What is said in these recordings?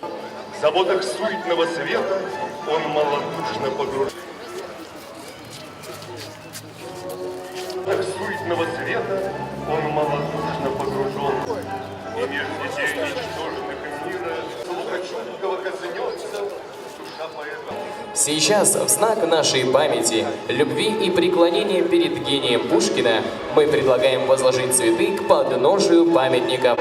В заботах суетного света он малодушно погружен. В заботах суетного света он малодушно погружен. И меж детей ничтожных мира слуха чуткого коснется душа поэта. Сейчас, в знак нашей памяти, любви и преклонения перед гением Пушкина, мы предлагаем возложить цветы к подножию памятника.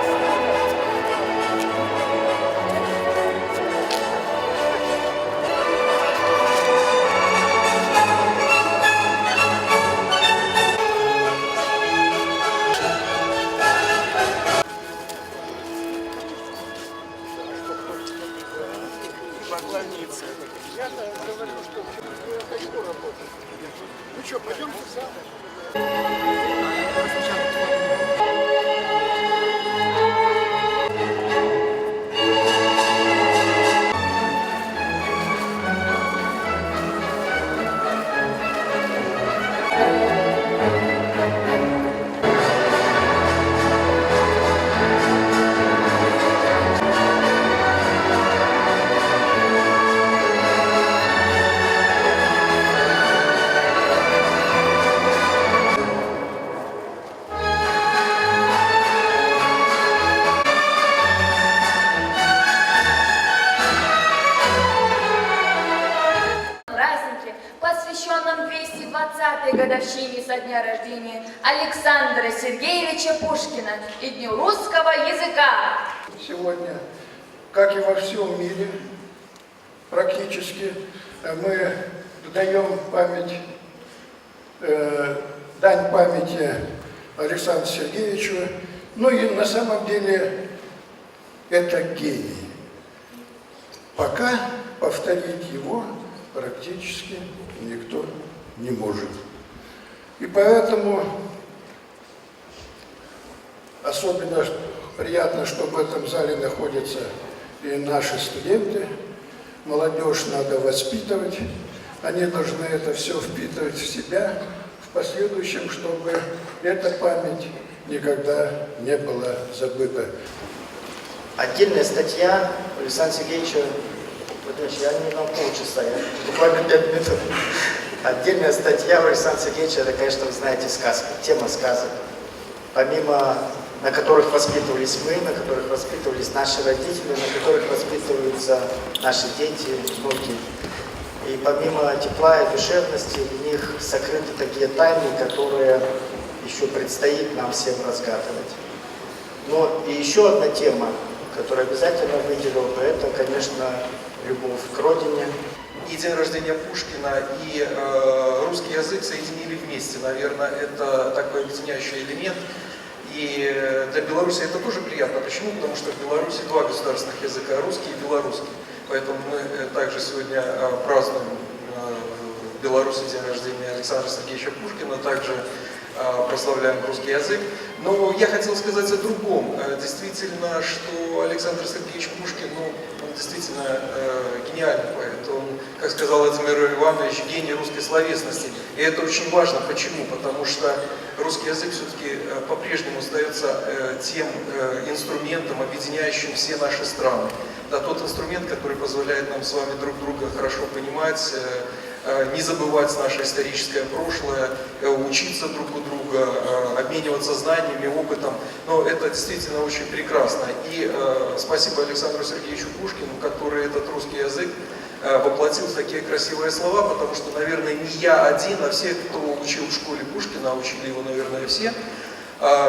Поклониться. Я говорю, что я хочу работать. Ну что, пойдемте сами. Посвященном 220-й годовщине со дня рождения Александра Сергеевича Пушкина и Дню русского языка. Сегодня, как и во всем мире, практически мы даем дань памяти Александру Сергеевичу. Ну и на самом деле это гений. Пока повторить его практически никто не может. И поэтому особенно приятно, что в этом зале находятся и наши студенты. Молодежь надо воспитывать. Они должны это все впитывать в себя в последующем, чтобы эта память никогда не была забыта. Отдельная статья Александра Сергеевича. Я не на полчаса, я буквально 5 минут. Отдельная статья у Александра Сергеевича, это, конечно, вы знаете, сказка, тема сказок. Помимо, на которых воспитывались мы, на которых воспитывались наши родители, на которых воспитываются наши дети, внуки. И помимо тепла и душевности, в них сокрыты такие тайны, которые еще предстоит нам всем разгадывать. Но и еще одна тема, которую обязательно выделил бы, это, конечно, любовь к родине. И день рождения Пушкина, и русский язык соединили вместе. Наверное, это такой объединяющий элемент. И для Беларуси это тоже приятно. Почему? Потому что в Беларуси два государственных языка, русский и белорусский. Поэтому мы также сегодня празднуем в Беларуси день рождения Александра Сергеевича Пушкина, также прославляем русский язык. Но я хотел сказать о другом. Действительно, что Александр Сергеевич Пушкин, он действительно гениальный поэт. Он, как сказал Владимир Иванович, гений русской словесности. И это очень важно. Почему? Потому что русский язык все-таки по-прежнему остается тем инструментом, объединяющим все наши страны. Да, тот инструмент, который позволяет нам с вами друг друга хорошо понимать, не забывать наше историческое прошлое, учиться друг у друга, обмениваться знаниями, опытом. Но это действительно очень прекрасно. И спасибо Александру Сергеевичу Пушкину, который этот русский язык воплотил в такие красивые слова, потому что, наверное, не я один, а все, кто учил в школе Пушкина, учили его, наверное, все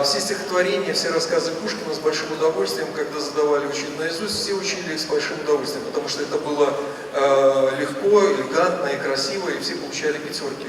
стихотворения, все рассказы Пушкина с большим удовольствием, когда задавали учить наизусть, все учили их с большим удовольствием, потому что это было легко, элегантно и красиво, и все получали пятерки.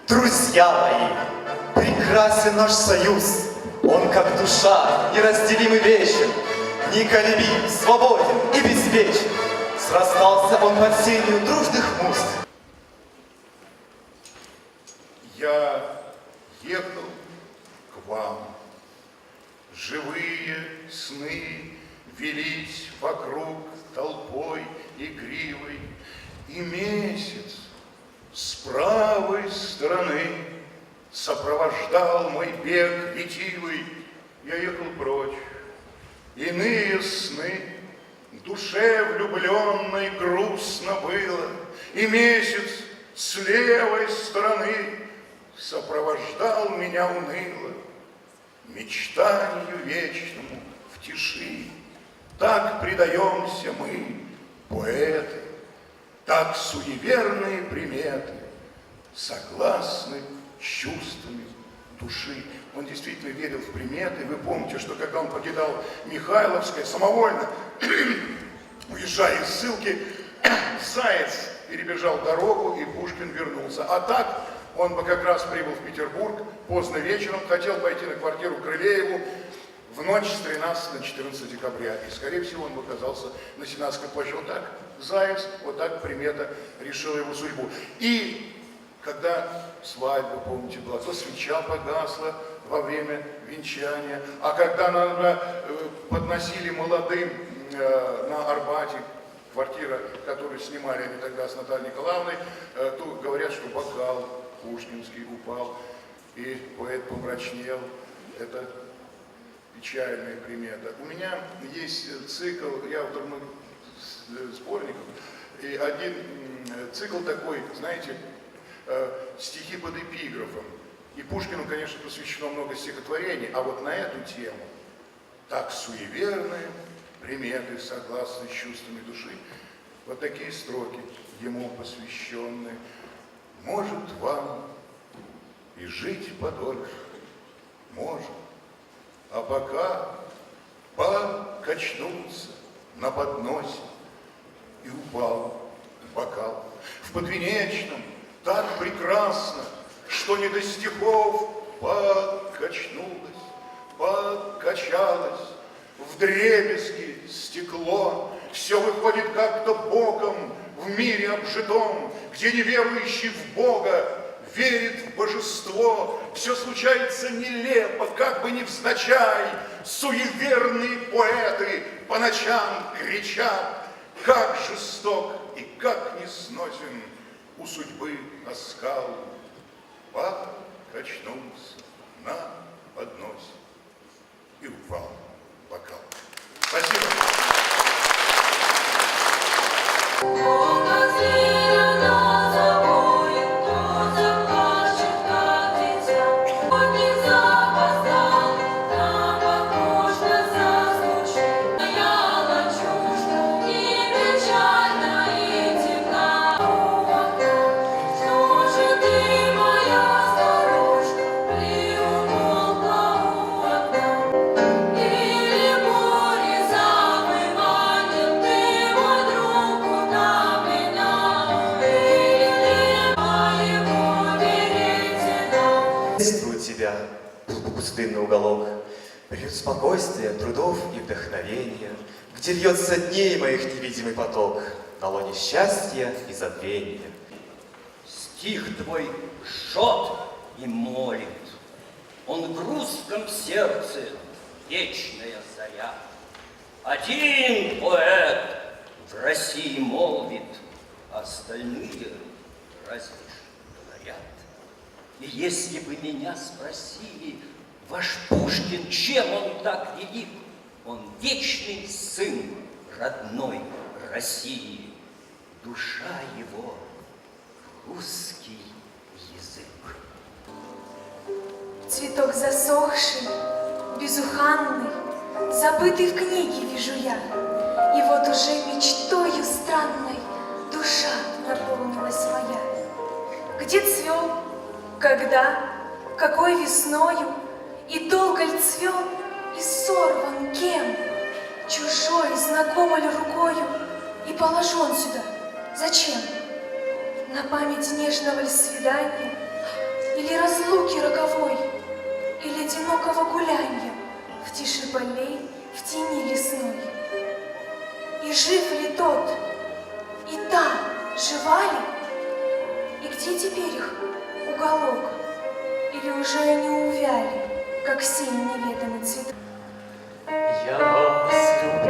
Друзья мои, прекрасен наш союз, Он как душа, неразделимый вечен, неколебим, свободен и беспечен. Срастался он под сенью дружных муст. Я ехал к вам. Живые сны велись вокруг толпой игривой, и месяц с правой стороны сопровождал мой бег ретивый. Я ехал прочь. Иные сны душе влюбленной грустно было, и месяц с левой стороны сопровождал меня уныло. Мечтанию вечному в тиши так предаемся мы, поэты, так суеверные приметы согласны с чувствами души. Он действительно верил в приметы. Вы помните, что когда он покидал Михайловское, самовольно, уезжая из ссылки, Заяц перебежал дорогу, и Пушкин вернулся. А так, он бы как раз прибыл в Петербург поздно вечером, хотел пойти на квартиру к Рылееву в ночь с 13 на 14 декабря. И, скорее всего, он бы оказался на Сенатской площади. Вот так Заяц, вот так примета решила его судьбу. И когда свадьба, помните, была, то свеча погасла во время венчания, а когда подносили молодым на Арбате, квартира, которую снимали они тогда с Натальей Николаевной, то говорят, что бокал пушкинский упал, и поэт помрачнел. Это печальная примета. У меня есть цикл, я автор многих сборников, и один цикл такой, знаете, стихи под эпиграфом. И Пушкину, конечно, посвящено много стихотворений, а вот на эту тему, так суеверные приметы, согласно с чувствами души, вот такие строки ему посвященные. Может вам и жить подольше, может, а пока покачнулся на подносе и упал бокал. В подвенечном так прекрасно, что не до стихов покачнулось, покачалось, вдребезги стекло. Все выходит как-то боком в мире обжитом, где неверующий в Бога верит в божество. Все случается нелепо, как бы невзначай. Суеверные поэты по ночам кричат, как жесток и как несносен у судьбы оскал. Покачнулся на подносе и упал бокал. Спасибо. Тебя пустынный уголок, приют спокойствия, трудов и вдохновения, где льется дней моих невидимый поток, на лоне счастья и забвения. Стих твой жжет и молит, он в русском сердце вечная заря. Один поэт в России молвит, остальные разве ж говорят. И если бы меня спросили, ваш Пушкин, чем он так велик, он вечный сын родной России, душа его русский язык. Цветок засохший, безуханный, забытый в книге вижу я, и вот уже мечтою странной душа наполнилась моя. Где цвел? Когда, какой весною, и долго ли цвел, и сорван кем? Чужой, знакомой ли рукою, и положен сюда. Зачем? На память нежного ли свидания, или разлуки роковой, или одинокого гуляния? полей в тени лесной. И жив ли тот, и та жива ли? И где теперь их уголок? Или уже они увяли, как сей неведомый цветок? Я вас люблю.